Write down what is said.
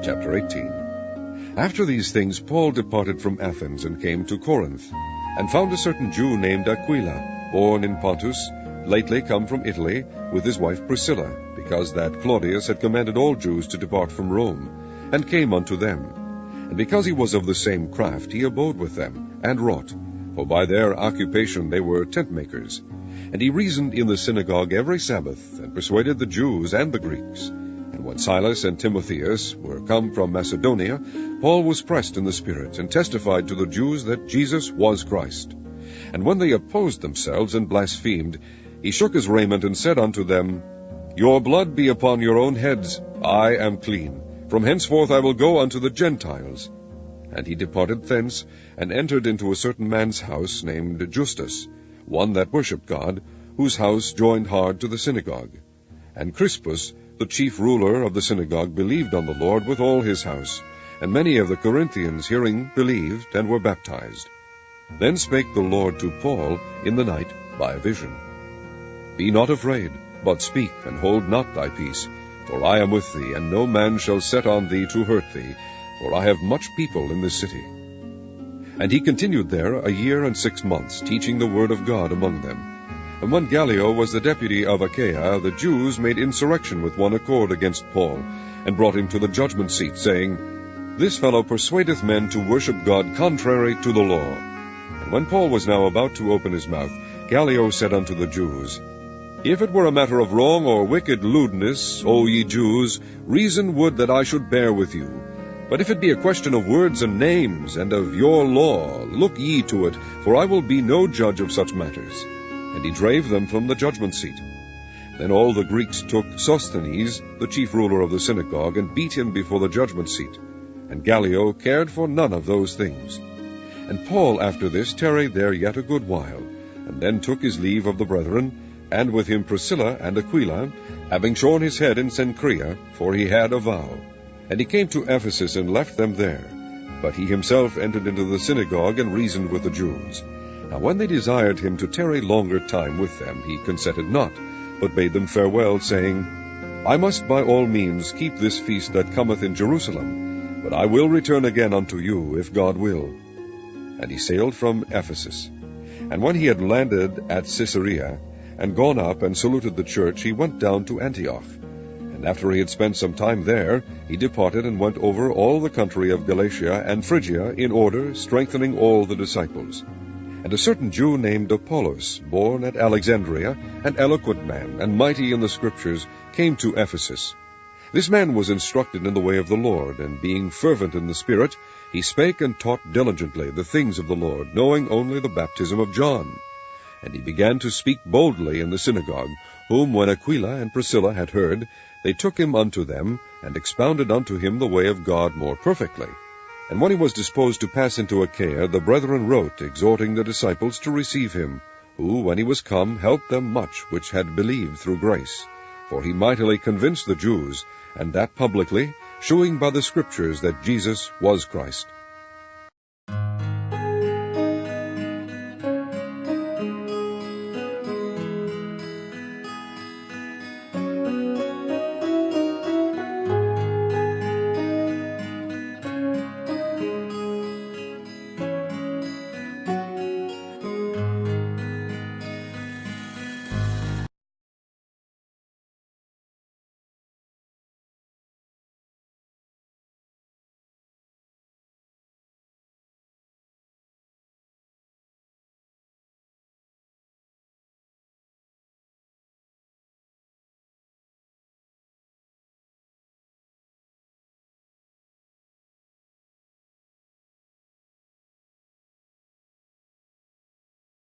Chapter 18. After these things Paul departed from Athens and came to Corinth, and found a certain Jew named Aquila, born in Pontus, lately come from Italy, with his wife Priscilla, because that Claudius had commanded all Jews to depart from Rome, and came unto them. And because he was of the same craft, he abode with them, and wrought, for by their occupation they were tent-makers. And he reasoned in the synagogue every Sabbath, and persuaded the Jews and the Greeks. And when Silas and Timotheus were come from Macedonia, Paul was pressed in the Spirit, and testified to the Jews that Jesus was Christ. And when they opposed themselves and blasphemed, he shook his raiment, and said unto them, Your blood be upon your own heads, I am clean. From henceforth I will go unto the Gentiles. And he departed thence, and entered into a certain man's house, named Justus, one that worshipped God, whose house joined hard to the synagogue. And Crispus, the chief ruler of the synagogue, believed on the Lord with all his house. And many of the Corinthians, hearing, believed, and were baptized. Then spake the Lord to Paul in the night by a vision. Be not afraid, but speak, and hold not thy peace. For I am with thee, and no man shall set on thee to hurt thee, for I have much people in this city. And he continued there 1 year and 6 months, teaching the word of God among them. And when Gallio was the deputy of Achaia, the Jews made insurrection with one accord against Paul, and brought him to the judgment seat, saying, This fellow persuadeth men to worship God contrary to the law. And when Paul was now about to open his mouth, Gallio said unto the Jews, If it were a matter of wrong or wicked lewdness, O ye Jews, reason would that I should bear with you. But if it be a question of words and names, and of your law, look ye to it, for I will be no judge of such matters. And he drave them from the judgment seat. Then all the Greeks took Sosthenes, the chief ruler of the synagogue, and beat him before the judgment seat. And Gallio cared for none of those things. And Paul after this tarried there yet a good while, and then took his leave of the brethren, and with him Priscilla and Aquila, having shorn his head in Cenchrea, for he had a vow. And he came to Ephesus, and left them there. But he himself entered into the synagogue, and reasoned with the Jews. Now when they desired him to tarry longer time with them, he consented not, but bade them farewell, saying, I must by all means keep this feast that cometh in Jerusalem, but I will return again unto you, if God will. And he sailed from Ephesus. And when he had landed at Caesarea, and gone up and saluted the church, he went down to Antioch. And after he had spent some time there, he departed and went over all the country of Galatia and Phrygia in order, strengthening all the disciples. And a certain Jew named Apollos, born at Alexandria, an eloquent man, and mighty in the Scriptures, came to Ephesus. This man was instructed in the way of the Lord, and being fervent in the Spirit, he spake and taught diligently the things of the Lord, knowing only the baptism of John. And he began to speak boldly in the synagogue, whom when Aquila and Priscilla had heard, they took him unto them, and expounded unto him the way of God more perfectly. And when he was disposed to pass into Achaia, the brethren wrote, exhorting the disciples to receive him, who, when he was come, helped them much which had believed through grace. For he mightily convinced the Jews, and that publicly, shewing by the Scriptures that Jesus was Christ.